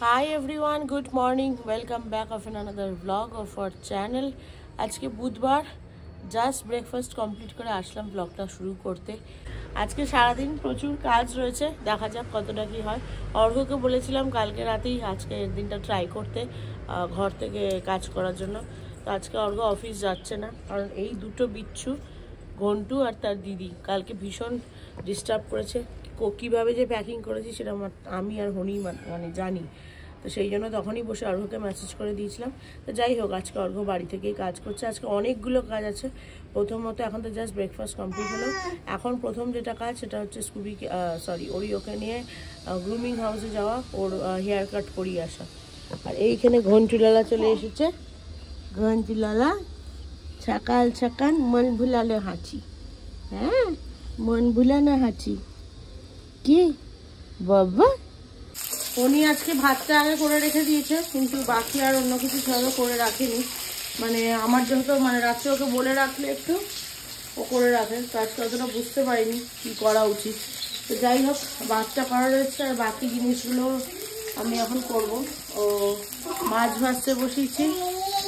Hi everyone, good morning. Welcome back of another vlog of our channel. আজকে বুধবার, just breakfast complete করে আসলাম ব্লগটা শুরু করতে। আজকে সারাদিন প্রচুর কাজ রয়েছে, দেখা যাক কতটা কি হয়। অর্ঘ্যকে বলেছিলাম কালকে রাতেই আজকে দিনটা ট্রাই করতে ঘর থেকে কাজ করার জন্য। তো আজকে অর্ঘ্য অফিস যাচ্ছে না, কারণ এই দুটো বিচ্ছু ঘন্টু আর তার দিদি কালকে ভীষণ ডিস্টার্ব করেছে। কীভাবে যে প্যাকিং করেছি সেটা আমি আর হনি মানে জানি। তো সেই জন্য তখনই বসে অর্ঘ্যকে মেসেজ করে দিয়েছিলাম। তো যাই হোক, আজকে অর্ঘ্য বাড়ি থেকেই কাজ করছে। আজকে অনেকগুলো কাজ আছে। প্রথমত এখন তো জাস্ট ব্রেকফাস্ট কমপ্লিট হলো। এখন প্রথম যেটা কাজ সেটা হচ্ছে ওরিওকে নিয়ে গ্রুমিং হাউসে যাওয়া, ওর হেয়ার কাট করিয়ে আসা। আর এইখানে ঘন্টুলালা চলে এসেছে। ঘন্টুলালা সকাল সকাল মন ভুলালো হাঁচি। হ্যাঁ, মন ভুলানো হাঁচি কি বাবা। উনি আজকে ভাতটা আগে করে রেখে দিয়েছে, কিন্তু বাকি আর অন্য কিছু সেভাবে করে রাখেনি। মানে আমার যেহেতু রাত্রে ওকে বলে রাখলে একটু ও করে রাখে, তো আজকে অতটা বুঝতে পারিনি কি করা উচিত। তো যাই হোক, ভাতটা করা রয়েছে আর বাকি জিনিসগুলো আমি এখন করব। ও মাছ ভাজতে বসিয়েছি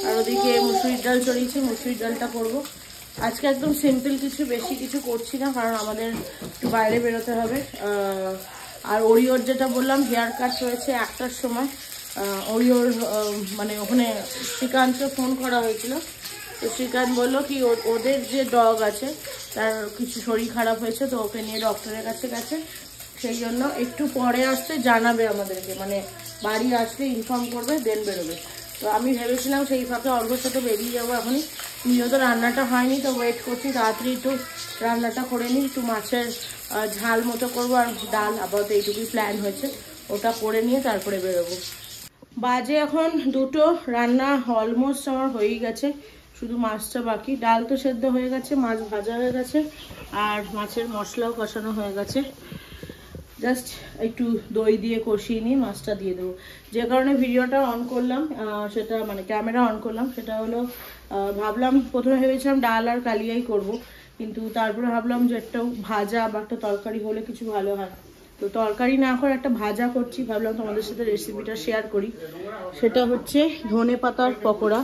আর ওদিকে মুসুরির ডাল চড়িয়েছি, মুসুরির ডালটা করব। আজকে একদম সিম্পল কিছু, বেশি কিছু করছি না, কারণ আমাদের একটু বাইরে বেরোতে হবে। আর ওরিওর যেটা বললাম, হেয়ার কাট রয়েছে 1টার সময়। ওরিওর ওখানে শ্রীকান্তকে ফোন করা হয়েছিল। তো শ্রীকান্ত বললো কি ওদের যে ডগ আছে তার কিছু শরীর খারাপ হয়েছে, তো ওকে নিয়ে ডক্টরের কাছে গেছে। সেই জন্য একটু পরে আসতে জানাবে আমাদেরকে, বাড়ি আসলে ইনফর্ম করবে, দেন বেরোবে। তো আমি ভেবেছিলাম সেই ফাঁকে অর্ঘ্যর সাথে বেরিয়ে যাবো এখনই। যেহেতু রান্নাটা হয়নি তো ওয়েট করছি, তাড়াতাড়ি একটু রান্নাটা করে নিই। একটু মাছের ঝাল মতো করবো আর ডাল, আপাতত এইটুকুই প্ল্যান হয়েছে। ওটা করে নিয়ে তারপরে বেরোবো। বাজে এখন 2টো, রান্না অলমোস্ট আমার হয়েই গেছে, শুধু মাছটা বাকি। ডাল তো সেদ্ধ হয়ে গেছে, মাছ ভাজা হয়ে গেছে, আর মাছের মশলাও কষানো হয়ে গেছে। জাস্ট একটু দই দিয়ে কষিয়ে নিয়ে মাছটা দিয়ে দেবো। যে কারণে ভিডিওটা অন করলাম, সেটা ক্যামেরা অন করলাম, সেটা হলো ভাবলাম, প্রথমে ভেবেছিলাম ডাল আর কালিয়াই করব, কিন্তু তারপরে ভাবলাম যে একটা ভাজা বা একটা তরকারি হলে কিছু ভালো হয়। তো তরকারি না করে একটা ভাজা করছি, ভাবলাম তোমাদের সাথে রেসিপিটা শেয়ার করি। সেটা হচ্ছে ধনেপাতার পকোড়া।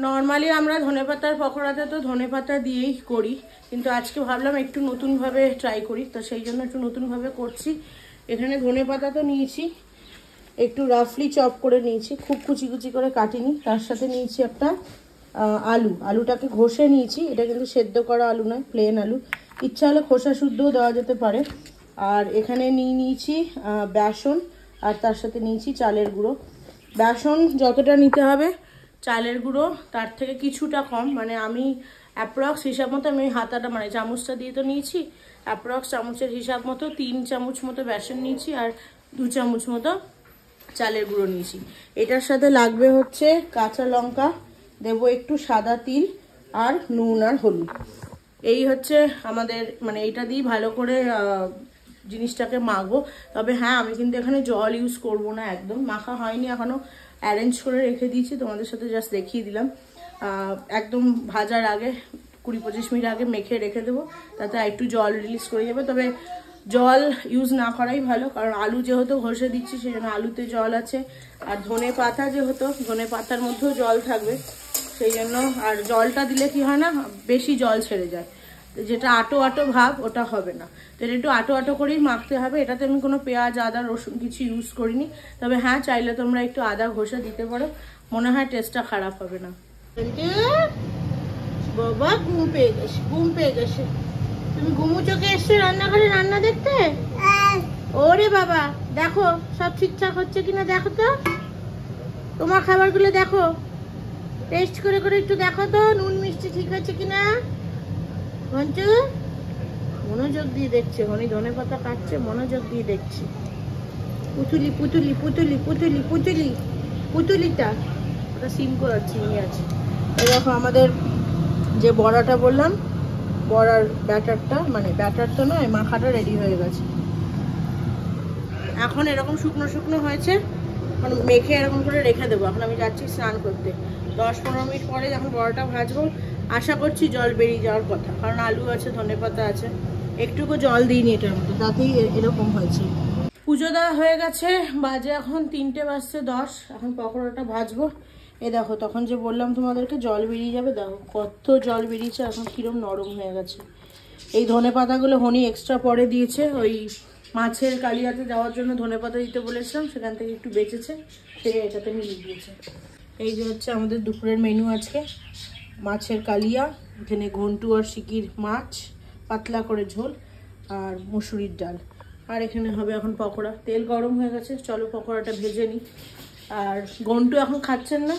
নর্মালি আমরা ধনেপাতার পকোড়াতে তো ধনেপাতা দিয়েই করি, কিন্তু আজকে ভাবলাম একটু নতুনভাবে ট্রাই করি, তো সেই জন্য একটু নতুনভাবে করছি। এখানে ধনেপাতা তো নিয়েছি, একটু রাফলি চপ করে নিয়েছি, খুব কুচি কুচি করে কাটিনি। তার সাথে নিয়েছি একটা আলুটাকে ঘষে নিয়েছি। এটা কিন্তু সেদ্ধ করা আলু নয়, প্লেন আলু। ইচ্ছা হলে খোসা শুদ্ধও দেওয়া যেতে পারে। আর এখানে নিয়েছি বেসন, আর তার সাথে নিয়েছি চালের গুঁড়ো। বেসন যতটা নিতে হবে, চালের গুঁড়ো তার থেকে কিছুটা কম। আমি অ্যাপ্রক্স হিসাব মতো, আমি হাতাটা চামচটা দিয়ে তো নিয়েছি, অ্যাপ্রক্স চামচের হিসাব মতো 3 চামচ মতো বেসন নিয়েছি আর 2 চামচ মতো চালের গুঁড়ো নিয়েছি। এটার সাথে লাগবে হচ্ছে কাঁচা লঙ্কা, দেবো একটু সাদা তিল, আর নুন আর হলুদ। এই হচ্ছে আমাদের, এইটা দিয়ে ভালো করে জিনিসটাকে মাখবো। তবে হ্যাঁ, আমি কিন্তু এখানে জল ইউজ করব না, একদম মাখা হয়নি এখনো, অ্যারেঞ্জ করে রেখে দিয়েছি, তোমাদের সাথে জাস্ট দেখিয়ে দিলাম। একদম ভাজার আগে 20-25 মিনিট আগে মেখে রেখে দেবো, তাতে একটু জল রিলিজ করে যাবে। তবে জল ইউজ না করাই ভালো, কারণ আলু যেহেতু ঘষে দিচ্ছি সেই জন্য আলুতে জল আছে, আর ধনে পাতা যেহেতু ধনে পাতার মধ্যেও জল থাকবে, সেই জন্য। আর জলটা দিলে কি হয় না, বেশি জল ছেড়ে যায়, যেটা আটো আটো ভাব ওটা হবে না। তো এটা একটু আটো আটো করেই মাখতে হবে। এটাতে আমি কোনো পেঁয়াজ, আদা, রসুন কিছু ইউজ করিনি। তবে হ্যাঁ, চাইলে তোমরা একটু আদা ঘষে দিতে পারো, মনে হয় টেস্টটা খারাপ হবে না। বাবা ঘুম পেয়ে গেছে। তুমি ঘুমু চোখে এসছো রান্নাঘরে রান্না দেখতে? ওরে বাবা, দেখো সব ঠিকঠাক হচ্ছে কিনা দেখো তো, তোমার খাবারগুলো দেখো, টেস্ট করে করে একটু দেখো তো নুন মিষ্টি ঠিক আছে কিনা। ঘন্টু মনোযোগ দিয়ে দেখছে, ধনেপাতা কাটছে, মনোযোগ দিয়ে দেখছে। পুতুলি পুতুলি পুতুলি পুতুলি পুতুলি পুতুলিটা ওটা সিম করার চিনি আছে। এই দেখো আমাদের যে বড়াটা বললাম, বড়ার ব্যাটারটা, ব্যাটার তো নয়, মাখাটা রেডি হয়ে গেছে। এখন এরকম শুকনো শুকনো হয়েছে, মেখে এরকম করে রেখে দেবো। এখন আমি যাচ্ছি স্নান করতে। 10-15 মিনিট পরে যখন বড়াটা ভাজবো, আশা করছি জল বেরিয়ে যাওয়ার কথা, কারণ আলু আছে, ধনেপাতা আছে, একটুকু জল দিইনি এটার মধ্যে, তাতেই এরকম হয়েছে। পুজো দেওয়া হয়ে গেছে, বাজে এখন 3:10 এখন পকোড়াটা ভাজবো। এ দেখো তখন যে বললাম তোমাদেরকে জল বেরিয়ে যাবে, দেখো কত জল বেরিয়েছে, এখন কিরম নরম হয়ে গেছে। এই ধনেপাতাগুলো হনি এক্সট্রা পরে দিয়েছে, ওই মাছের কালিয়াতে দেওয়ার জন্য ধনেপাতা দিতে বলেছিলাম, সেখান থেকে একটু বেঁচেছে, সেটা এটাতে মিলিয়ে দিয়েছে। এই যে হচ্ছে আমাদের দুপুরের মেনু আজকে, মাছের কালিয়া, এখানে ঘন্টু আর শিকির মাছ পাতলা করে ঝোল, আর মুসুরির ডাল, আর এখানে হবে এখন পকোড়া। তেল গরম হয়ে গেছে, চলো পকোড়াটা ভেজে নিই। আর ঘন্টু এখন খাচ্ছেন না,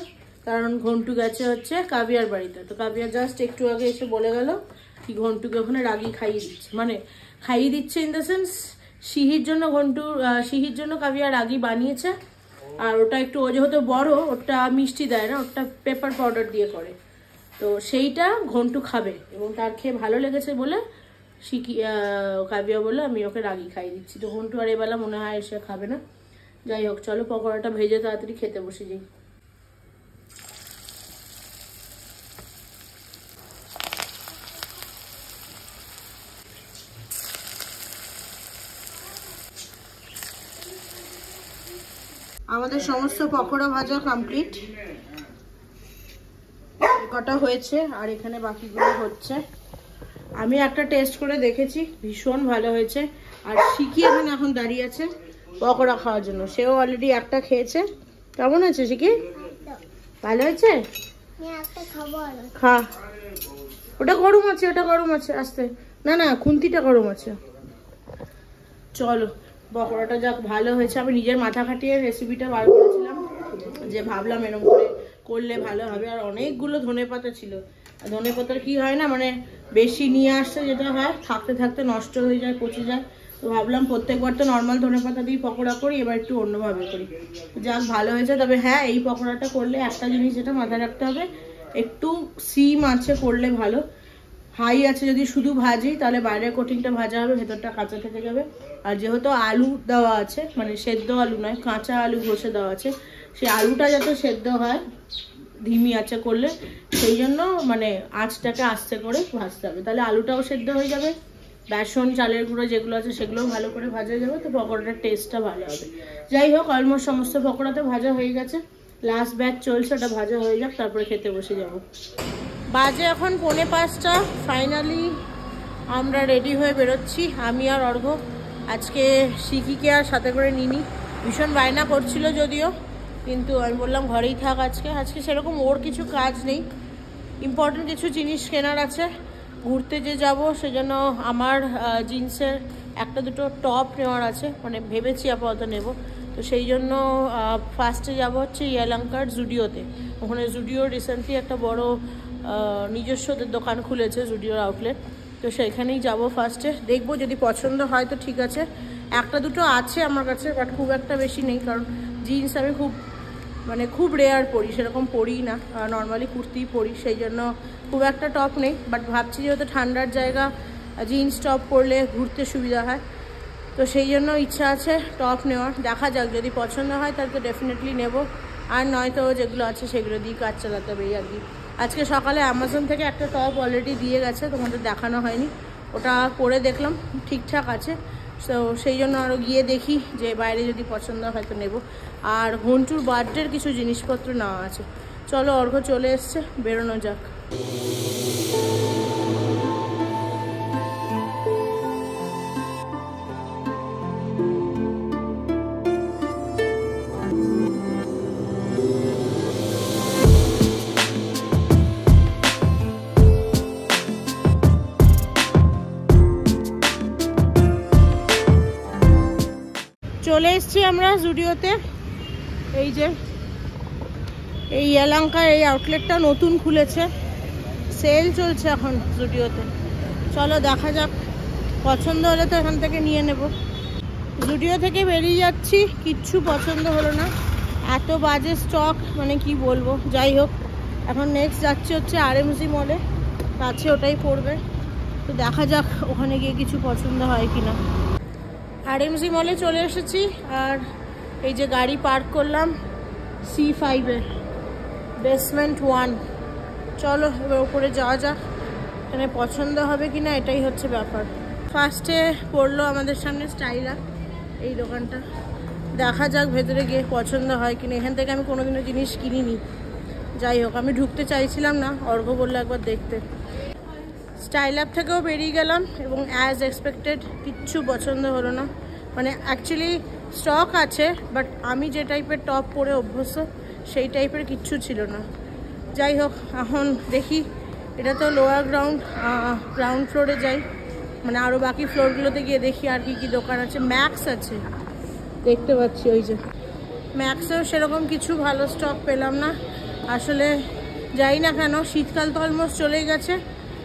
কারণ ঘন্টু গেছে হচ্ছে কাবিয়ার বাড়িতে। তো কাবিয়া জাস্ট একটু আগে এসে বলে গেল কি ঘন্টুকে ওখানে রাগি খাইয়ে দিচ্ছে, মানে খাইয়ে দিচ্ছে ইন দ্য সেন্স সিহির জন্য কাবিয়া রাগি বানিয়েছে। আর ওটা একটু, ও যেহেতু বড়, ওটা মিষ্টি দেয় না, ওটা পেপার পাউডার দিয়ে করে, তো সেইটা ঘন্টু খাবে এবং তার খেয়ে ভালো লেগেছে বলে কাবিয়া বলে আমি ওকে রাগি খাইয়ে দিচ্ছি। তো ঘন্টু আর এবেলা মনে হয় এসে খাবে না। যাই হোক, চলো পকোড়াটা ভেজে তাড়াতাড়ি খেতে বসে যাই। আমাদের সমস্ত পকোড়া ভাজা কমপ্লিট, কটা হয়েছে আর এখানে বাকিগুলো হচ্ছে। আমি একটা টেস্ট করে দেখেছি, ভীষণ ভালো হয়েছে। আর শিখি এখানে এখন দাঁড়িয়ে আছে পকোড়া খাওয়ার জন্য, সেও অলরেডি একটা খেয়েছে। কেমন আছে শিখি? ভালো হয়েছে? খা, ওটা গরম আছে, ওটা গরম আছে, আস্তে, না না খুন্তিটা গরম আছে। চলো পকোড়াটা যাক ভালো হয়েছে। আমি নিজের মাথা খাটিয়ে রেসিপিটা বার করেছিলাম, যে ভাবলাম এরকম করে করলে ভালো হবে। আর অনেকগুলো ধনেপাতা ছিল, আর ধনেপাতার কি হয় না, মানে বেশি নিয়ে আসছে যেটা হয়, থাকতে থাকতে নষ্ট হয়ে যায়, পচে যায়। তো ভাবলাম প্রত্যেকবার তো নর্মাল ধনেপাতা দিয়ে পকোড়া করি, এবার একটু অন্যভাবে করি। যাক ভালো হয়েছে। তবে হ্যাঁ, এই পকোড়াটা করলে একটা জিনিস যেটা মাথায় রাখতে হবে, একটু সিম আছে করলে ভালো। হাই আছে যদি শুধু ভাজি, তাহলে বাইরের কোটিংটা ভাজা হবে, ভেতরটা কাঁচা থেকে যাবে। আর যেহেতু আলু দেওয়া আছে, মানে সেদ্ধ আলু নয়, কাঁচা আলু ঘষে দেওয়া আছে, সেই আলুটা যাতে সেদ্ধ হয় ধিমি আঁচে করলে, সেই জন্য মানে আঁচটাকে আস্তে করে ভাজতে হবে, তাহলে আলুটাও সেদ্ধ হয়ে যাবে, বেসন চালের গুঁড়ো যেগুলো আছে সেগুলোও ভালো করে ভাজা যাবে, তো পকোড়াটার টেস্টটা ভালো হবে। যাই হোক, অলমোস্ট সমস্ত পকোড়াতে ভাজা হয়ে গেছে, লাস্ট ব্যাচ চলছে, ওটা ভাজা হয়ে যাক, তারপরে খেতে বসে যাব। বাজে এখন 4:45, ফাইনালি আমরা রেডি হয়ে বেরোচ্ছি, আমি আর অর্ঘ্য। আজকে শিখিকে আর সাথে করে নিনি, ভীষণ বায়না করছিল যদিও, কিন্তু আমি বললাম ঘরেই থাক আজকে সেরকম ওর কিছু কাজ নেই, ইম্পর্টেন্ট কিছু জিনিস কেনার আছে, ঘুরতে যে যাব সেজন্য আমার জিন্সের একটা দুটো টপ নেওয়ার আছে, মানে ভেবেছি আপাতত নেব। তো সেই জন্য ফার্স্টে যাব হচ্ছে ইয়ালাঙ্কার জুডিওতে। ওখানে জুডিও রিসেন্টলি একটা বড় নিজস্ব দোকান খুলেছে, জুডিওর আউটলেট, তো সেখানেই যাব ফার্স্টে। দেখবো যদি পছন্দ হয় তো ঠিক আছে, একটা দুটো আছে আমার কাছে, বাট খুব একটা বেশি নেই, কারণ জিন্স আমি খুব রেয়ার পরি, সেরকম পরিই না, নর্মালি কুর্তিই পরি, সেই জন্য খুব একটা টপ নেই। বাট ভাবছি যেহেতু ঠান্ডার জায়গা, জিন্স টপ পরলে ঘুরতে সুবিধা হয়, তো সেই জন্য ইচ্ছা আছে টপ নেওয়ার। দেখা যাক, যদি পছন্দ হয় তাহলে তো ডেফিনেটলি নেব, আর নয়তো যেগুলো আছে সেগুলো দিয়ে কাজ চালাতে হবে আর কি। আজকে সকালে অ্যামাজন থেকে একটা টপ অলরেডি দিয়ে গেছে, তোমাদের দেখানো হয়নি, ওটা পরে দেখলাম ঠিকঠাক আছে, তো সেই জন্য আরও গিয়ে দেখি যে বাইরে যদি পছন্দ হয় তো নেব। আর ঘন্টুর বার্থডের কিছু জিনিসপত্র নেওয়া আছে। চলো, অর্ঘ্য চলে এসছে, বেরোনো যাক। চলে এসছি আমরা জুডিওতে। এই যে এই ইয়ালাঙ্কার এই আউটলেটটা নতুন খুলেছে, সেল চলছে এখন জুডিওতে। চলো দেখা যাক, পছন্দ হলে তো এখান থেকে নিয়ে নেব। জুডিও থেকে বেরিয়ে যাচ্ছি, কিচ্ছু পছন্দ হলো না, এত বাজে স্টক, মানে কি বলবো। যাই হোক, এখন নেক্সট যাচ্ছি হচ্ছে RMC মলে, কাছে ওটাই পড়বে, তো দেখা যাক ওখানে গিয়ে কিছু পছন্দ হয় কিনা। RMC মলে চলে এসেছি, আর এই যে গাড়ি পার্ক করলাম C5-এ, বেসমেন্ট 1। চলো এবার উপরে যাওয়া যাক, এখানে পছন্দ হবে কিনা এটাই হচ্ছে ব্যাপার। ফার্স্টে পড়লো আমাদের সামনে স্টাইলা, এই দোকানটা, দেখা যাক ভেতরে গিয়ে পছন্দ হয় কিনা। এখান থেকে আমি কোনোদিনও জিনিস কিনিনি। যাই হোক, আমি ঢুকতে চাইছিলাম না, অর্ঘ্য বললো একবার দেখতে। স্টাইল অ্যাপ থেকেও বেরিয়ে গেলাম এবং অ্যাজ এক্সপেক্টেড কিচ্ছু পছন্দ হলো না। মানে অ্যাকচুয়ালি স্টক আছে, বাট আমি যে টাইপের টপ পরে অভ্যস্ত সেই টাইপের কিচ্ছু ছিল না। যাই হোক, এখন দেখি, এটা তো লোয়ার গ্রাউন্ড ফ্লোরে যাই, মানে আরও বাকি ফ্লোরগুলোতে গিয়ে দেখি আর কি কি দোকান আছে। ম্যাক্স আছে দেখতে পাচ্ছি, ওই যে ম্যাক্সেও সেরকম কিছু ভালো স্টক পেলাম না। আসলে যাই না কেন, শীতকাল তো অলমোস্ট চলেই গেছে,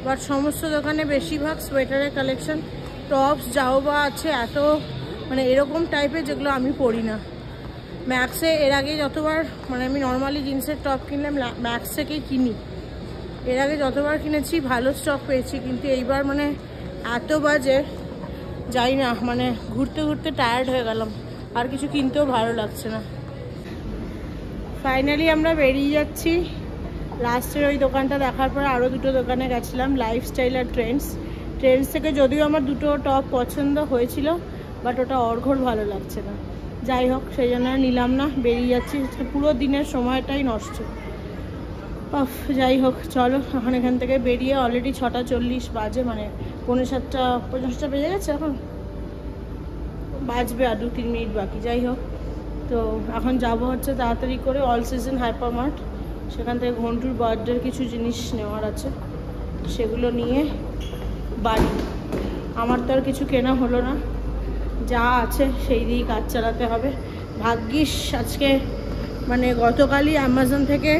বাট সমস্ত দোকানে বেশিরভাগ সোয়েটারের কালেকশন, টপস যাও বা আছে এত, মানে এরকম টাইপের যেগুলো আমি পরি না। ম্যাক্সে এর আগে যতবার, মানে আমি নর্মালি জিন্সের টপ কিনলে ম্যাক্স থেকেই কিনি, এর আগে যতবার কিনেছি ভালো স্টক পেয়েছি, কিন্তু এইবার মানে এত বাজে, যাই না, মানে ঘুরতে ঘুরতে টায়ার্ড হয়ে গেলাম, আর কিছু কিনতেও ভালো লাগছে না। ফাইনালি আমরা বেরিয়ে যাচ্ছি। লাস্টের ওই দোকানটা দেখার পর আরও দুটো দোকানে গেছিলাম, লাইফস্টাইল আর ট্রেন্ডস থেকে যদিও আমার দুটো টপ পছন্দ হয়েছিল, বাট ওটা অর্ঘ্যর ভালো লাগছে না। যাই হোক, সেই জন্য নিলাম না, বেরিয়ে যাচ্ছি। পুরো দিনের সময়টাই নষ্ট। যাই হোক, চলো এখন এখান থেকে বেরিয়ে, অলরেডি 6:40 বাজে, মানে 6:45 বেজে গেছে, এখন বাজবে আর 2-3 মিনিট বাকি। যাই হোক, তো এখন যাব হচ্ছে তাড়াতাড়ি করে অল সিজন হাইপার মার্ট, সেখান থেকে ঘন্টুর বার্থডের কিছু জিনিস নেওয়ার আছে, সেগুলো নিয়ে বাড়ি। আমার তো আর কিছু কেনা হলো না, যা আছে সেই দিয়েই কাজ চালাতে হবে। ভাগ্যিস আজকে, মানে গতকালই অ্যামাজন থেকে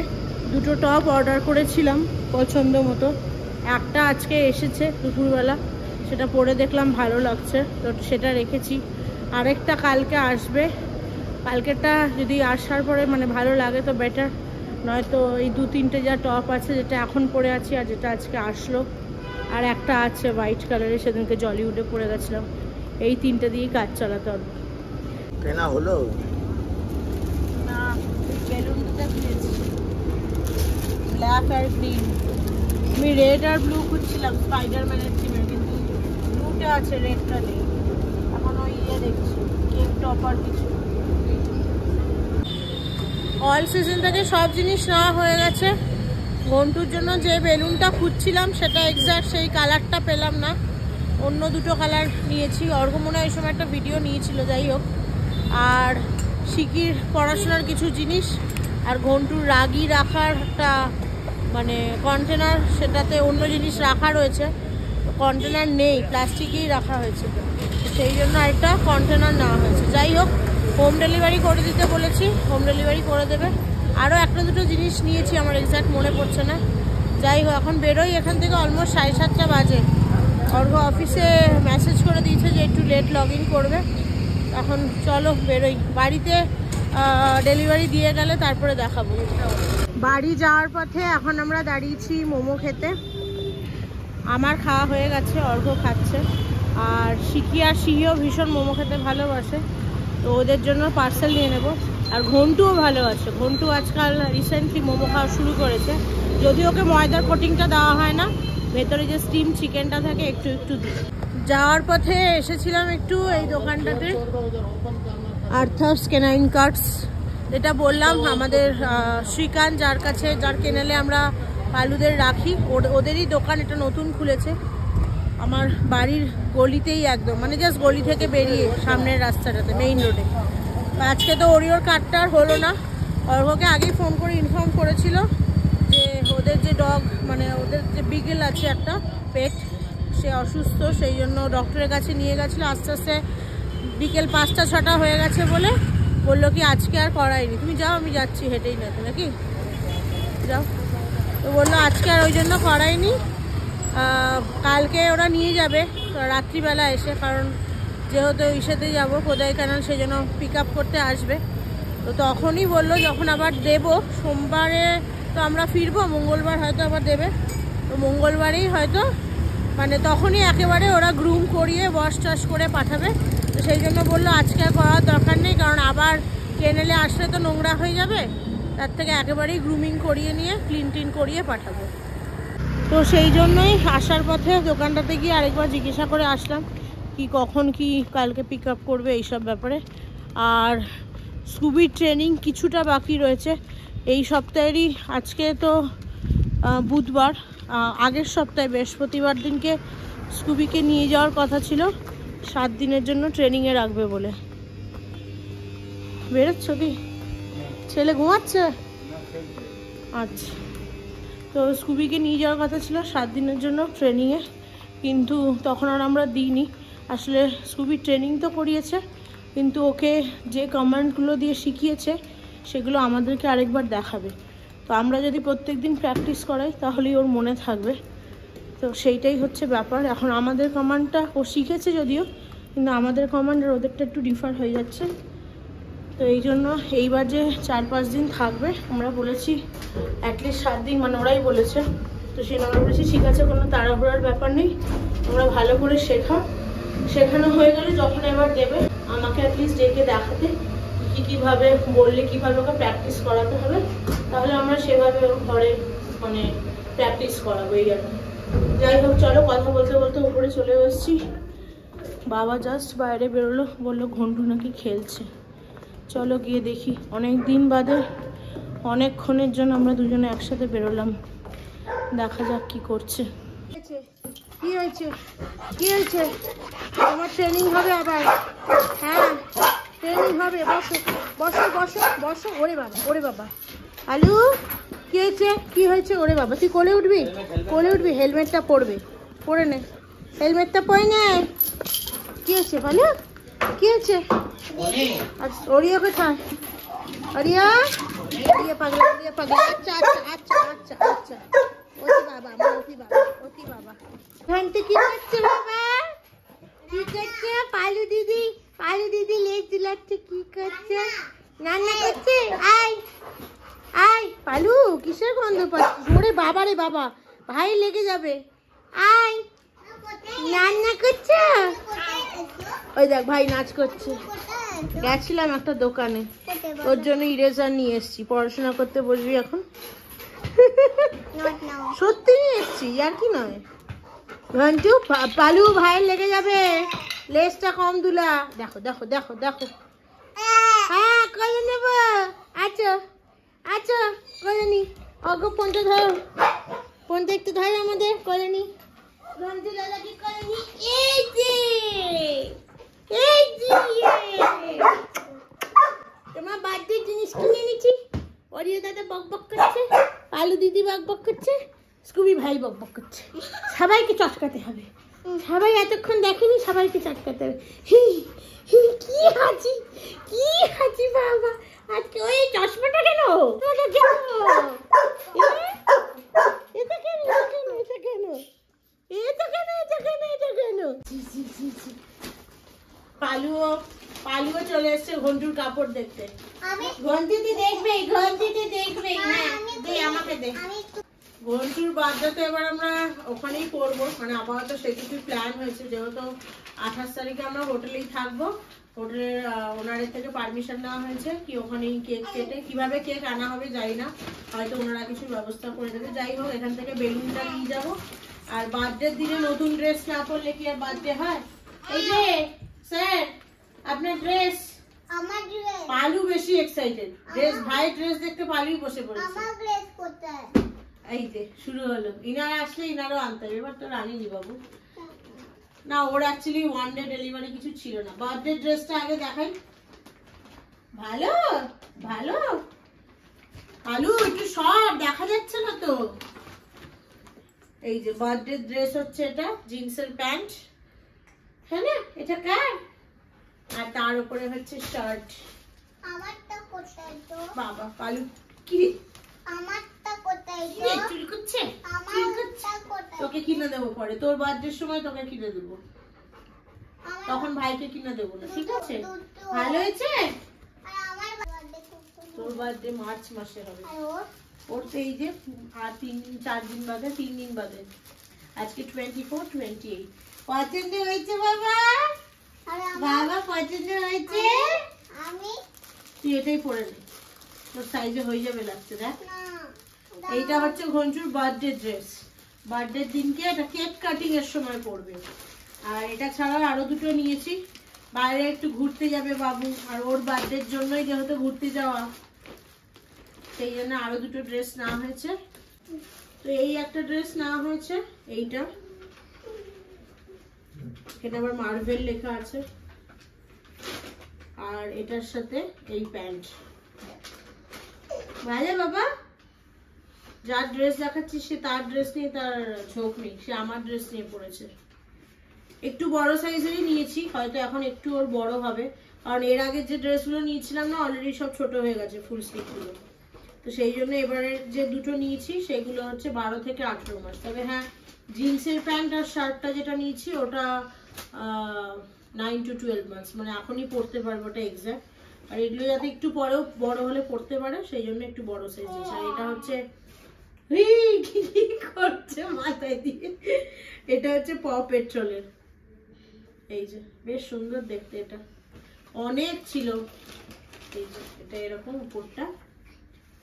দুটো টপ অর্ডার করেছিলাম পছন্দ মতো, একটা আজকে এসেছে দুপুরবেলা, সেটা পরে দেখলাম ভালো লাগছে, তো সেটা রেখেছি। আরেকটা কালকে আসবে, কালকেরটা যদি আসার পরে মানে ভালো লাগে তো বেটার, নয়তো এই 2-3টে যা টপ আছে, যেটা এখন পরে আছি আর যেটা আজকে আসলো, আর একটা আছে হোয়াইট কালারের, সেদিনকে জলিউডে পরে গেছিলাম, এই 3টে দিয়েই কাজ চালাতে হবে। কেনা হলো না, বেলুনটা কিনেছি ব্ল্যাক আর গ্রিন। আমি রেড আর ব্লু খুঁজছিলাম স্পাইডারম্যানের থিমের, কিন্তু ব্লুটা আছে, রেডটা নেই। এখন ওই দেখছি কেক টপ আর কিছু। অল সিজন থেকে সব জিনিস নেওয়া হয়ে গেছে। ঘন্টুর জন্য যে বেলুনটা খুঁজছিলাম সেটা এক্স্যাক্ট সেই কালারটা পেলাম না, অন্য দুটো কালার নিয়েছি। অর্ঘ্য মনে হয় এই সময় একটা ভিডিও নিয়েছিল। যাই হোক, আর শিকির পড়াশোনার কিছু জিনিস, আর ঘন্টুর রাগি রাখার একটা মানে কন্টেনার, সেটাতে অন্য জিনিস রাখা রয়েছে, কন্টেনার নেই, প্লাস্টিকেই রাখা হয়েছে, সেই জন্য একটা কন্টেনার নেওয়া হয়েছে। যাই হোক, হোম ডেলিভারি করে দিতে বলেছি, হোম ডেলিভারি করে দেবে। আরও একটা দুটো জিনিস নিয়েছি, আমার এক্স্যাক্ট মনে পড়ছে না। যাই হোক, এখন বেরোই এখান থেকে, অলমোস্ট 7:30 বাজে। অর্ঘ্য অফিসে মেসেজ করে দিয়েছে যে একটু লেট লগ ইন করবে। এখন চলো বেরোই, বাড়িতে ডেলিভারি দিয়ে গেলে তারপরে দেখাবো। বাড়ি যাওয়ার পথে এখন আমরা দাঁড়িয়েছি মোমো খেতে। আমার খাওয়া হয়ে গেছে, অর্ঘ্য খাচ্ছে, আর শিকি আর শিহিও ভীষণ মোমো খেতে ভালোবাসে, তো ওদের জন্য পার্সেল নিয়ে নেব। আর ঘন্টুও ভালো আছে, ঘন্টু আজকাল রিসেন্টলি মোমো খাওয়া শুরু করেছে, যদি ওকে ময়দার কোটিংটা দেওয়া হয় না, ভেতরে যে স্টিম চিকেনটা থাকে একটু একটু দিই। যাওয়ার পথে এসেছিলাম একটু এই দোকানটাতে, আর্থার্স কেনাইন কার্ডস, যেটা বললাম আমাদের শ্রীকান্ত যার কেনালে আমরা পালুদের রাখি, ওদেরই দোকান, এটা নতুন খুলেছে আমার বাড়ির গলিতেই একদম, মানে জাস্ট গলি থেকে বেরিয়ে সামনের রাস্তাটাতে, মেইন রোডে। আজকে তো ওরিওর কার্ডটা আর হলো না। অর্ঘ্যকে আগেই ফোন করে ইনফর্ম করেছিল যে ওদের যে ডগ, মানে ওদের যে বিগেল আছে একটা পেট, সে অসুস্থ, সেই জন্য ডক্টরের কাছে নিয়ে গেছিলো। আস্তে আস্তে বিকেল 5টা-6টা হয়ে গেছে বলে বললো কি আজকে আর করাইনি। তুমি যাও, আমি যাচ্ছি, হেঁটেই না তো নাকি, যাও। তো বললো আজকে আর ওই জন্য করাইনি, কালকে ওরা নিয়ে যাবে রাত্রিবেলা এসে, কারণ যেহেতু ইসেতে যাবো কোদাইকানাল, সেই জন্য পিক আপ করতে আসবে। তো তখনই বললো যখন আবার দেবো, সোমবারে তো আমরা ফিরবো, মঙ্গলবার হয়তো আবার দেবে, তো মঙ্গলবারেই হয়তো, মানে তখনই একেবারে ওরা গ্রুম করিয়ে ওয়াশ টাশ করে পাঠাবে। তো সেই জন্য বললো আজকে আর করার দরকার নেই, কারণ আবার কেনেলে আসলে তো নোংরা হয়ে যাবে, তার থেকে একেবারেই গ্রুমিং করিয়ে নিয়ে ক্লিন টিন করিয়ে পাঠাবো। তো সেই জন্যই আসার পথে দোকানটাতে গিয়ে আরেকবার জিজ্ঞাসা করে আসলাম কি কখন কি কালকে পিক আপ করবে এইসব ব্যাপারে। আর স্কুবির ট্রেনিং কিছুটা বাকি রয়েছে এই সপ্তাহেরই। আজকে তো বুধবার, আগের সপ্তাহে বৃহস্পতিবার দিনকে স্কুবিকে নিয়ে যাওয়ার কথা ছিল 7 দিনের জন্য ট্রেনিংয়ে রাখবে বলে। বেরোচ্ছ কি? ছেলে ঘুমাচ্ছে? আচ্ছা, তো স্কুবিকে নিয়ে যাওয়ার কথা ছিল 7 দিনের জন্য ট্রেনিংয়ে, কিন্তু তখন আর আমরা দিইনি। আসলে স্কুবির ট্রেনিং তো করিয়েছে, কিন্তু ওকে যে কমান্ডগুলো দিয়ে শিখিয়েছে সেগুলো আমাদেরকে আরেকবার দেখাবে। তো আমরা যদি প্রত্যেক দিন প্র্যাকটিস করাই তাহলেই ওর মনে থাকবে। তো সেইটাই হচ্ছে ব্যাপার। এখন আমাদের কমান্ডটা ও শিখেছে যদিও, কিন্তু আমাদের কমান্ডের ওদেরটা একটু ডিফার হয়ে যাচ্ছে। তো এই জন্য এইবার যে 4-5 দিন থাকবে, আমরা বলেছি অ্যাটলিস্ট 7 দিন, মানে ওরাই বলেছে। তো সেই আমরা বলেছি ঠিক আছে, কোনো তাড়াহুড়ার ব্যাপার নেই, তোমরা ভালো করে শেখানো হয়ে গেলে যখন এবার দেবে আমাকে অ্যাটলিস্ট ডেকে দেখাতে কীভাবে বললে কীভাবে ওকে প্র্যাকটিস করাতে হবে, তাহলে আমরা সেভাবে ঘরে মানে প্র্যাকটিস করাবো। এই আর যাই হোক, চলো কথা বলতে বলতে উপরে চলে এসেছি। বাবা জাস্ট বাইরে বেরোলো, বললো ঘন্টু নাকি খেলছে। চলো গিয়ে দেখি। অনেক দিন বাদে অনেকক্ষণের জন্য আমরা দুজনে একসাথে বেরোলাম, দেখা যাক কি করছে। কি হয়েছে? কি হয়েছে? আমার ট্রেনিং হবে আবার। হ্যাঁ, ট্রেনিং হবে। বসো বসো বসো বসো। ওরে বাবা, ওরে বাবা। আলু, কি হয়েছে? কি হয়েছে? ওরে বাবা, তুই কোলে উঠবি? কোলে উঠবি? হেলমেটটা পরবে, পরে নে, হেলমেটটা পরে নে। কি হয়েছে ভালো? কি হয়েছে? আচ্ছা, ওরিয়া কোথায়? ওরিয়া, ওরিয়া পাগলা, ওরিয়া পাগলা। আচ্ছা আচ্ছা আচ্ছা আচ্ছা আচ্ছা। ওটি বাবা, ওটি বাবা, ওটি বাবা। ঘন্টু কি করছে বাবা? কি করছে? পালু দিদি লেজ দিলাচ্ছে। কি করছে? রান্না করছে? আয় আয় পালু, কিসের গন্ধ পাচ্ছিস? ওরে বাবা রে বাবা, ভাই লেগে যাবে। আয়, রান্না করছে। ওই দেখ ভাই নাচ করছে। গেছিলাম একটা দোকানে, ওর জন্য ইরেজার নিয়ে এসছি, পড়াশোনা করতে বসবি এখন। সত্যি নিয়ে এসছি, আর কি নয়। ঘন্টু, পালু ভাইয়ের লেগে যাবে, লেজটা কম দুলা। দেখো দেখো দেখো দেখো। হ্যাঁ, করে নেব। আচ্ছা আচ্ছা, করে নি। অগো ফোনটা ধরো, ফোনটা একটু ধরো আমাদের, করে নি। ঘন্টু দাদাকে করে নি। এই যে তোমার বার্থডে জিনিস কিনে এনেছি। অরিয়া দাদা বক বক করছে, পালু দিদি বক বক করছে, স্কুবি ভাই বক বক করছে। সবাইকে চটকাতে হবে, সবাই এতক্ষণ দেখেনি, সবাইকে চটকাতে হবে। হি হি, কি হাসি, কি হাসি বাবা আজকে। ওই চশমাটা কেন? এটা কেন? এটা কেন? এটা কেন? এটা কেন? এটা কেন? এটা কেন? পালুও চলে এসছে ঘন্টুর কাপড় দেখতে। ঘন্টুতে দেখবে, ঘন্টুতে দেখবে। হ্যাঁ, দে আমাকে দে। ঘন্টুর বার্থডেতে এবার আমরা ওখানেই করবো, মানে আপাতত সেটুকুই প্ল্যান হয়েছে। যেহেতু 28 তারিখে আমরা হোটেলেই থাকবো, হোটেলের ওনারের থেকে পারমিশন নেওয়া হয়েছে কি ওখানেই কেক কেটে, কিভাবে কেক আনা হবে জানি না, হয়তো ওনারা কিছু ব্যবস্থা করে দেবে। যাই হোক, এখান থেকে বেলুনটা নিয়ে যাবো। আর বার্থডের দিনে নতুন ড্রেস না পরলে কি আর বার্থডে হয়? এই যে স্যার, আপনার ড্রেস। আমার ড্রেস। পালু বেশি এক্সাইটেড, ড্রেস ভাই ড্রেস দেখতে পালুই বসে পড়েছে। আমার ড্রেস কোথায়? এই যে শুরু হলো, ইনারা আসলে ইনারও আনতে হবে। এবার তো রানিনি বাবু না, ওর অ্যাকচুয়ালি 1 ডে ডেলিভারি কিছু ছিল না। বার্থডে ড্রেসটা আগে দেখাই। ভালো ভালো আলু, একটু সব দেখা যাচ্ছে না তো। এই যে বার্থডে ড্রেস হচ্ছে এটা, জিন্সের প্যান্ট, হ্যাঁ না? এটা কার? আর তার উপরে হচ্ছে শার্ট। আমারটা কোথায় তো? বাবা পালু, কি রে? আমারটা কোথায় তো? চুরি করছে? আমারটা কোথায়? তোকে কিনে দেবো পরে, তোর বার্থডের সময় তোকে কিনে দেবো, তখন ভাইকে কিনে দেবো না, ঠিক আছে? ভালো হয়েছে? তোর বার্থডে মার্চ মাসে হবে। ওর তো এই যে আর 3-4 দিন বাদে, 3 দিন বাদে। আজকে 24, 28। পছন্দ হয়েছে বাবা? বাবা পছন্দ হয়েছে? আমি তুই এটাই পরে নে, তোর সাইজে হয়ে যাবে লাগছে। দেখ, এইটা হচ্ছে ঘন্টুর বার্থডে ড্রেস। বার্থডের দিনকে এটা কেক কাটিং এর সময় পরবে। আর এটা ছাড়াও আরো দুটো নিয়েছি, বাইরে একটু ঘুরতে যাবে বাবু, আর ওর বার্থডের জন্যই যেহেতু ঘুরতে যাওয়া, সেই জন্য আরো দুটো ড্রেস নেওয়া হয়েছে। তো এই একটা ড্রেস নেওয়া হয়েছে, এইটা, এখানে আবার মার্ভেল লেখা আছে, আর এটার সাথে এই প্যান্ট। ভালো বাবা, যার ড্রেস দেখাচ্ছি সে তার ড্রেস নিয়ে তার ঝোঁক নেই, সে আমার ড্রেস নিয়ে পড়েছে। একটু বড় সাইজেরই নিয়েছি, হয়তো এখন একটু ওর বড় হবে, কারণ এর আগে যে ড্রেসগুলো নিয়েছিলাম না অলরেডি সব ছোট হয়ে গেছে ফুল স্লিভগুলো। তো সেই জন্য এবারের যে দুটো নিয়েছি সেগুলো হচ্ছে 12 থেকে 18 মাস। তবে হ্যাঁ, জিন্সের প্যান্ট আর শার্টটা যেটা নিয়েছি ওটা 9 to 12 মাস, মানে এখনই পরতে পারবো ওটা এক্সাক্ট। আর এগুলো যাতে একটু পরেও বড় হলে পরতে পারে সেই জন্য একটু বড় সাইজ নিয়েছি। আর এটা হচ্ছে কি করছে মাথায় দিয়ে, এটা হচ্ছে প পেট্রোলের, এই যে বেশ সুন্দর দেখতে, এটা অনেক ছিল। এই যে এটা এরকম উপরটা,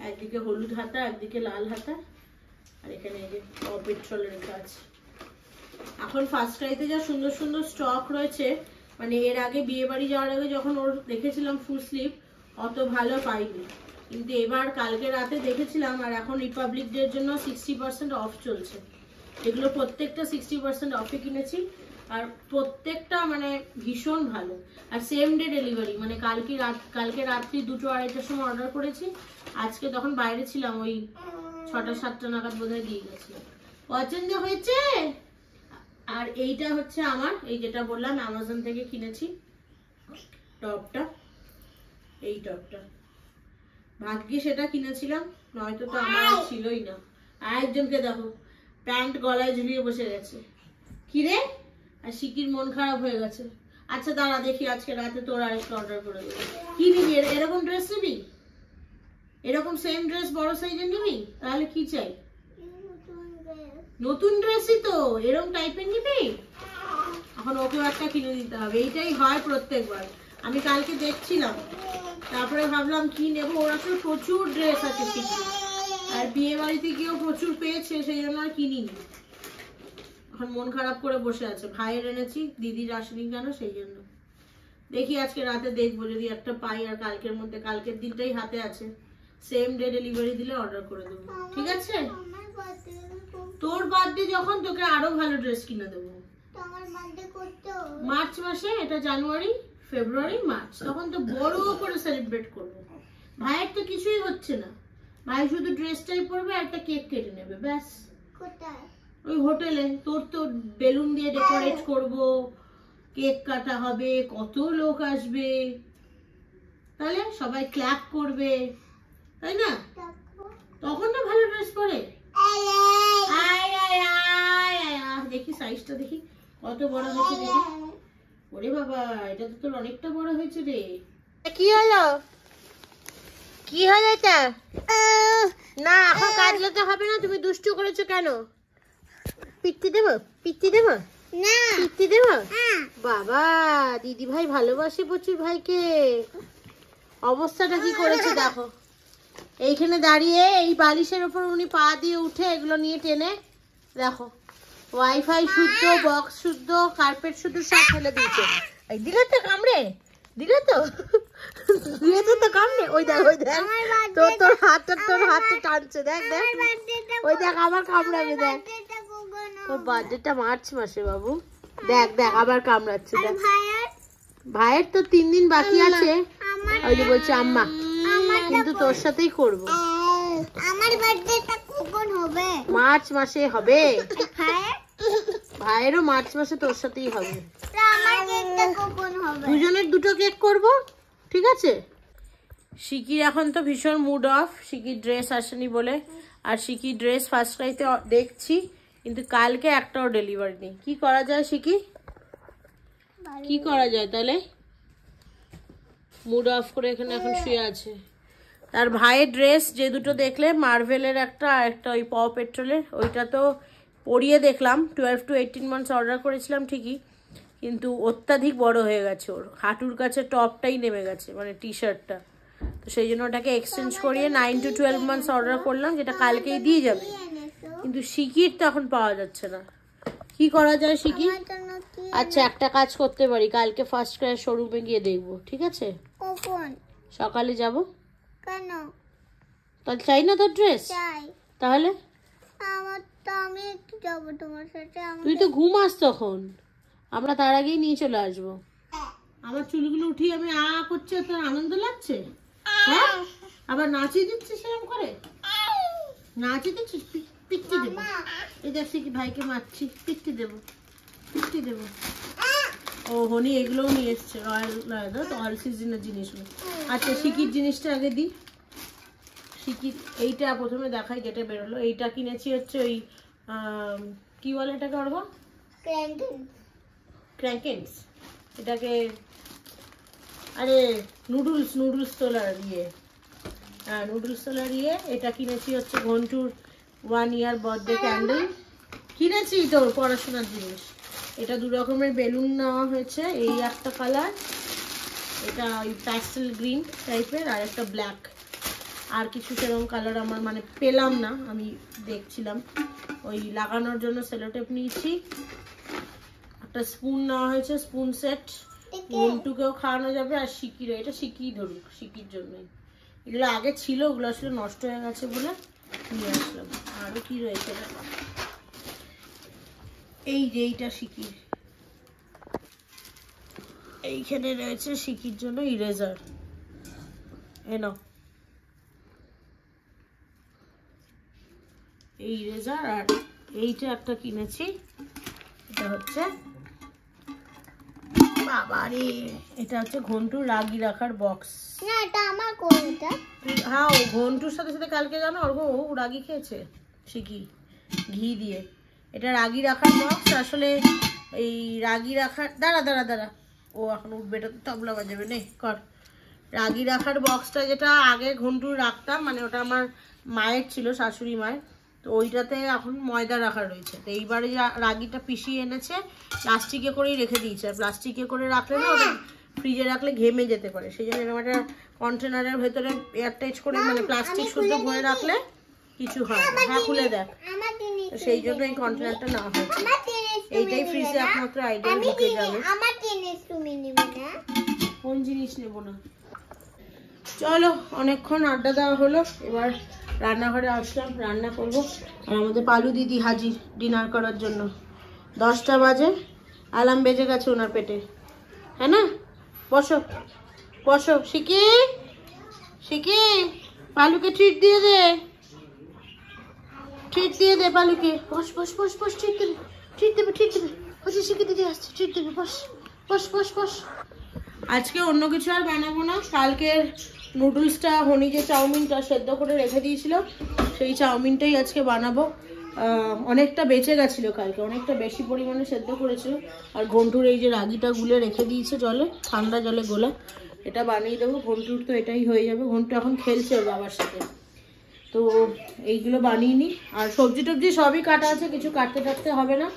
একদিকে হলুদ হাতা একদিকে লাল হাতা, আর এখানে এই যে প পেট্রোলের কাজ। এখন ফার্স্ট ক্রাইতে যা সুন্দর সুন্দর স্টক রয়েছে, মানে এর আগে বিয়ে বাড়ি যাওয়ার আগে যখন ওর দেখেছিলাম ফুল স্লিভ অত ভালো পাইনি, কিন্তু এবার কালকে রাতে দেখেছিলাম। আর এখন রিপাবলিক ডে এর জন্য 60% অফ চলছে, এগুলো প্রত্যেকটা 60% অফে কিনেছি, আর প্রত্যেকটা মানে ভীষণ ভালো। আর সেম ডে ডেলিভারি, মানে কালকে রাত্রি 2-2:30টার সময় অর্ডার করেছি, আজকে তখন বাইরে ছিলাম ওই 6টা-7টা নাগাদ বোধহয় দিয়ে গেছিলাম। পছন্দ হয়েছে? আর এইটা হচ্ছে আমার, এই যেটা বললাম অ্যামাজন থেকে কিনেছি টপটা, এই টপটা ভাগ্যে সেটা কিনেছিলাম, নয়তো তো আমার ছিলই না। আর একজনকে দেখো প্যান্ট গলায় ঝুলিয়ে বসে গেছে, কি রে? আর শিকির মন খারাপ হয়ে গেছে। আচ্ছা দাঁড়া দেখি আজকে রাতে তোর আরেকটা অর্ডার করে দেবো। কি নিবি? এরকম ড্রেস নিবি? এরকম সেম ড্রেস বড় সাইজের নিবি? তাহলে কি চাই? নতুন ড্রেসই তো, এরকম টাইপের নিবি? এখন ওকেও একটা কিনে দিতে হবে, এইটাই হয় প্রত্যেকবার। আমি কালকে দেখছিলাম, তারপরে ভাবলাম কি নেবো, ওরা তো প্রচুর ড্রেস আছে শিখি, আর বিয়ে বাড়িতে গিয়েও প্রচুর পেয়েছে, সেই জন্য আর কিনিনি। এখন মন খারাপ করে বসে আছে, ভাইয়ের এনেছি, দিদির আসেনি কেন, সেই জন্য। দেখি আজকে রাতে দেখবো যদি একটা পাই, আর কালকের মধ্যে, কালকের দিনটাই হাতে আছে, সেম ডে ডেলিভারি দিলে অর্ডার করে দেবো, ঠিক আছে? তোর বার্থডে যখন, তোকে আরো ভালো ড্রেস কিনে দেবো। মার্চ মাসে, এটা জানুয়ারি, ফেব্রুয়ারি, মার্চ, তখন তো বড় করে সেলিব্রেট করবো। ভাইয়ের তো কিছুই হচ্ছে না, ভাই শুধু ড্রেসটাই পরবে আর একটা কেক কেটে নেবে, ব্যাস। ওই হোটেলে তোর তো বেলুন দিয়ে ডেকোরেট করব, কেক কাটা হবে, কত লোক আসবে, তাহলে সবাই ক্ল্যাপ করবে, তাই না? তখন না ভালো ড্রেস পরে। দেখি সাইজটা দেখি কত বড় হয়েছে দেখি। ওরে বাবা, এটা তো তোর অনেকটা বড় হয়েছে রে। কি হলো? কি হলো এটা? না এখন কাটলে তো হবে না, তুমি দুষ্টু করেছো কেন? পিত্তি দেবো? পিত্তি দেবো না, পিত্তি দেবো? বাবা, দিদি ভাই ভালোবাসে প্রচুর ভাইকে। অবস্থাটা কি করেছে দেখো, এইখানে দাঁড়িয়ে এই বালিশের উপর উনি পা দিয়ে উঠে এগুলো নিয়ে টেনে, দেখো ওয়াইফাই শুদ্ধ, বক্স শুদ্ধ, কার্পেট শুদ্ধ সব ফেলে দিয়েছে। এই দিলে তো কামড়ে, দিলে তো দিয়েছে তো কামড়ে। ওই দেখ, ওই দেখ তোর হাতটা টানছে, দেখ দেখ, ওই দেখ আবার কামড়াবে, দেখ। তোর বার্থডেটা মার্চ মাসে বাবু, দেখ দেখ আবার কামড়াচ্ছে, দেখ। ভাইয়ের তো 3 দিন বাকি আছে, ওই যে বলছে আম্মা, কিন্তু তোর সাথেই করবো। আমার বার্থডেটা কখন হবে? মার্চ মাসে হবে। ভাইয়েরও মার্চ মাসে তোর সাথেই হবে। আমার কেকটা কখন হবে? দুজনের দুটো কেক করব, ঠিক আছে? শিকির এখন তো ভীষণ মুড অফ, শিকির ড্রেস আসেনি বলে। আর শিকির ড্রেস ফার্স্ট ক্রাইতে দেখছি, কিন্তু কালকে একটাও ডেলিভারি নেই। কি করা যায় শিকি? কি করা যায় তাহলে? মুড অফ করে এখানে এখন শুয়ে আছে। তার ভাইয়ের ড্রেস যে দুটো দেখলে, মার্ভেলের একটা আর একটা ওই প পেট্রোলের, ওইটা তো পরিয়ে দেখলাম। 12 to 18 মান্থস অর্ডার করেছিলাম ঠিকই, কিন্তু অত্যাধিক বড় হয়ে গেছে, ওর হাঁটুর কাছে টপটাই নেমে গেছে, মানে টি শার্টটা। তো সেই জন্য ওটাকে এক্সচেঞ্জ করিয়ে 9 to 12 মান্থস অর্ডার করলাম, যেটা কালকেই দিয়ে যাবে। কিন্তু শিকির তো এখন পাওয়া যাচ্ছে না, কি কি করা যায় শিখি? আচ্ছা একটা কাজ করতে পারি, কালকে ফার্স্ট ক্রাই শোরুমে গিয়ে দেখবো, ঠিক আছে? কখন? সকালে যাব। কেন? তাহলে চাই না তোর ড্রেস? চাই। তাহলে আমার তো আমি একটু যাবো তোমার সাথে। তুই তো ঘুমাস তখন, আমরা তার আগেই নিয়ে চলে আসবো। আমার চুলগুলো উঠিয়ে আমি করছে, তোর আনন্দ লাগছে? হ্যাঁ, আবার নাচিয়ে দিচ্ছিস সেরকম করে, নাচিয়ে দিচ্ছিস। পিট্টি দেবো, এই দেখছি কি ভাইকে মারছি, পিট্টি দেবো, পিট্টি দেবো। ও হনি এগুলোও নিয়ে এসছে, অয়েল সিজনের জিনিসগুলো। আচ্ছা শিকির জিনিসটা আগে দিই। শিকির এইটা প্রথমে দেখাই, যেটা বেরোলো এইটা কিনেছি হচ্ছে ওই কি বলে এটাকে অর্ঘ? ক্র্যাঙ্কেন্স। এটাকে আরে নুডলস তোলার ইয়ে, হ্যাঁ নুডলস তোলার ইয়ে। এটা কিনেছি হচ্ছে ঘন্টুর 1 ইয়ার বার্থডে ক্যান্ডেল কিনেছি, তোর পড়াশোনার জিনিস। এটা 2 রকমের বেলুন নেওয়া হয়েছে, এই একটা কালার, এটা ওই প্যাস্টেল গ্রিন টাইপের, আর একটা ব্ল্যাক। আর কিছু সেরকম কালার আমার মানে পেলাম না, আমি দেখছিলাম। ওই লাগানোর জন্য সেলোটেপ নিয়েছি। একটা স্পুন নেওয়া হয়েছে, স্পুন সেট, ঘন্টুকেও খাওয়ানো যাবে। আর শিকিরও, এটা শিকিই ধরুক, শিকির জন্যই। এগুলো আগে ছিল, ওগুলো আসলে নষ্ট হয়ে গেছে বলে নিয়ে আসলাম। আরও কি রয়েছে এই যে এইটা শিকির, এইখানে রয়েছে শিকির জন্য ইরেজার। এনো এই ইরেজার। আর এইটা একটা কিনেছি, এটা হচ্ছে বাবারে, এটা হচ্ছে ঘন্টুর রাগি রাখার বক্স। না এটা আমার কোন এটা? হ্যাঁ ও ঘন্টুর সাথে সাথে কালকে জানো অর্ঘ ও রাগি খেয়েছে শিকি ঘি দিয়ে। এটা রাগি রাখার বক্স আসলে। এই রাগি রাখার দাঁড়া ও এখন উঠবে, এটা তো তবলা বাজাবে, নে কর। রাগি রাখার বক্সটা যেটা আগে ঘন্টুর রাখতাম, মানে ওটা আমার মায়ের ছিল, শাশুড়ি মায়ের। তো ওইটাতে এখন ময়দা রাখা রয়েছে। তো এইবারে রাগিটা পিষিয়ে এনেছে, প্লাস্টিকে করেই রেখে দিয়েছে। আর প্লাস্টিকে করে রাখলে না ওটা ফ্রিজে রাখলে ঘেমে যেতে পারে, সেই জন্য এরকম একটা কন্টেনারের ভেতরে এয়ারটাইট করে মানে প্লাস্টিক শুদ্ধ ভরে রাখলে কিছু হয় না। হ্যাঁ খুলে দেখ। সেই জন্য এই কন্টেনারটা না হয়, এইটাই ফ্রিজে একমাত্র আইডিয়া ঢুকে যাবে। আমার জিনিস তুমি নেবে না? কোন জিনিস নেব না? চলো অনেকক্ষণ আড্ডা দেওয়া হলো, এবার রান্নাঘরে আসলাম, রান্না করব। আর আমাদের পালু দিদি হাজির ডিনার করার জন্য। 10টা বাজে, অ্যালার্ম বেজে গেছে ওনার পেটে, হ্যাঁ না? বসো বসো শিকি, শিকি পালুকে ট্রিট দিয়ে দে, ট্রিট দিয়ে দে পালুকে। বস বস বস বস, ট্রিট দেবে, ট্রিট দেবে, ট্রিট দেবে। বসে শিখে দিদি আসছে, ট্রিট দেবে, বস বস বস বস। আজকে অন্য কিছু আর বানাবো না। কালকের নুডলসটা হনি যে চাউমিনটা সেদ্ধ করে রেখে দিয়েছিল, সেই চাউমিনটাই আজকে বানাবো। অনেকটা বেঁচে গেছিলো কালকে, অনেকটা বেশি পরিমাণে সেদ্ধ করেছিল। আর ঘন্টুর এই যে রাগিটা গুলে রেখে দিয়েছে জলে, ঠান্ডা জলে গোলা, এটা বানিয়ে দেবো। ঘন্টুর তো এটাই হয়ে যাবে, ঘন্টু এখন খেলছে ওর বাবার সাথে। তো এইগুলো বানিয়ে নিই। আর সবজি টবজি সবই কাটা আছে, কিছু কাটতে টাটতে হবে না,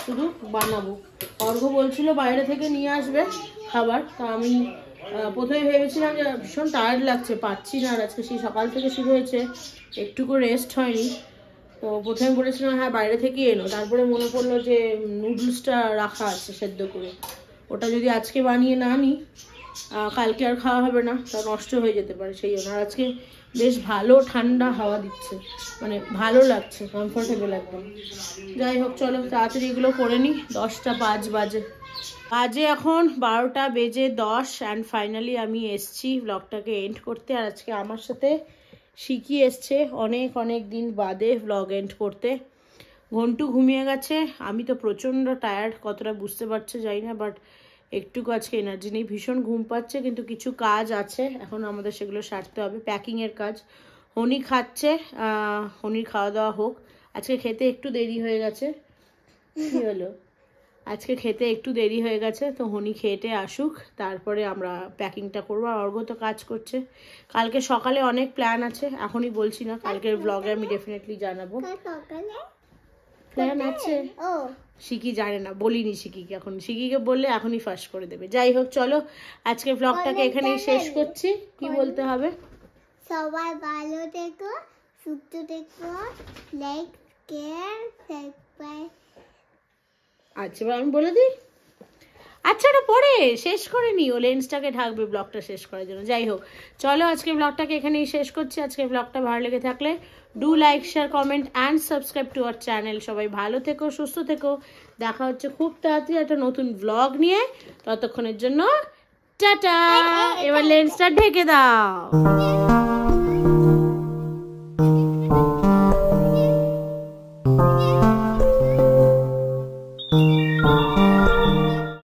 শুধু বানাবো। অর্ঘ বলছিল বাইরে থেকে নিয়ে আসবে খাবার। তা আমি প্রথমে ভেবেছিলাম যে ভীষণ টায়ার্ড লাগছে, পারছি না। আর আজকে সেই সকাল থেকে শুরু হয়েছে, একটুকু রেস্ট হয়নি। তো প্রথমে বলেছিলাম হ্যাঁ বাইরে থেকে এনো, তারপরে মনে পড়লো যে নুডলসটা রাখা আছে সেদ্ধ করে, ওটা যদি আজকে বানিয়ে না নিই কালকে আর খাওয়া হবে না, তা নষ্ট হয়ে যেতে পারে। সেই জন্য। আর আজকে বেশ ভালো ঠান্ডা হাওয়া দিচ্ছে, মানে ভালো লাগছে, কমফোর্টেবল একদম। যাই হোক চলো তাড়াতাড়ি এগুলো করে নিই। 10টা 5 বাজে, এখন 12টা বেজে 10। অ্যান্ড ফাইনালি আমি এসছি ব্লগটাকে এন্ড করতে। আর আজকে আমার সাথে শিখি এসছে অনেক অনেক দিন বাদে ব্লগ এন্ড করতে। ঘন্টু ঘুমিয়ে গেছে, আমি তো প্রচণ্ড টায়ার্ড, কতটা বুঝতে পারছে জানি না, বাট একটুকু আজকে এনার্জি নেই, ভীষণ ঘুম পাচ্ছে। কিন্তু কিছু কাজ আছে এখন আমাদের, সেগুলো সারতে হবে, প্যাকিংয়ের কাজ। হনি খাচ্ছে, হনির খাওয়া দাওয়া হোক। আজকে খেতে একটু দেরি হয়ে গেছে। কি হলো? আজকে খেতে একটু দেরি হয়ে গেছে, তো হনি খেয়েটে আসুক, তারপরে আমরা প্যাকিংটা করবো। আর অর্ঘ তো কাজ করছে। কালকে সকালে অনেক প্ল্যান আছে, এখনই বলছি না, কালকের ব্লগে আমি ডেফিনেটলি জানাবো। প্ল্যান আছে শিখি জানে না, বলিনি শিখিকে, এখন শিখিকে বললে এখনই ফাঁস করে দেবে। যাই হোক চলো আজকে ব্লগটাকে এখানেই শেষ করছি। কি বলতে হবে? সবাই ভালো থেকো, সুস্থ থেকো, লাইক, শেয়ার, সাবস্ক্রাইব আচ্ছা এবার আমি বলে দিই। আচ্ছা ওটা পরে শেষ করে নি, ও লেন্সটাকে ঢাকবে ব্লগটা শেষ করার জন্য। যাই হোক, চলো আজকে ব্লগটাকে এখানেই শেষ করছি। আজকে ব্লগটা ভালো লেগে থাকলে do like, share, comment and subscribe to our channel. সবাই ভালো থেকো, সুস্থ থেকো। দেখা হচ্ছে খুব তাড়াতাড়ি একটা নতুন ব্লগ নিয়ে। ততক্ষণের জন্য টাটা। এবার লেন্সটা ঢেকে দাও।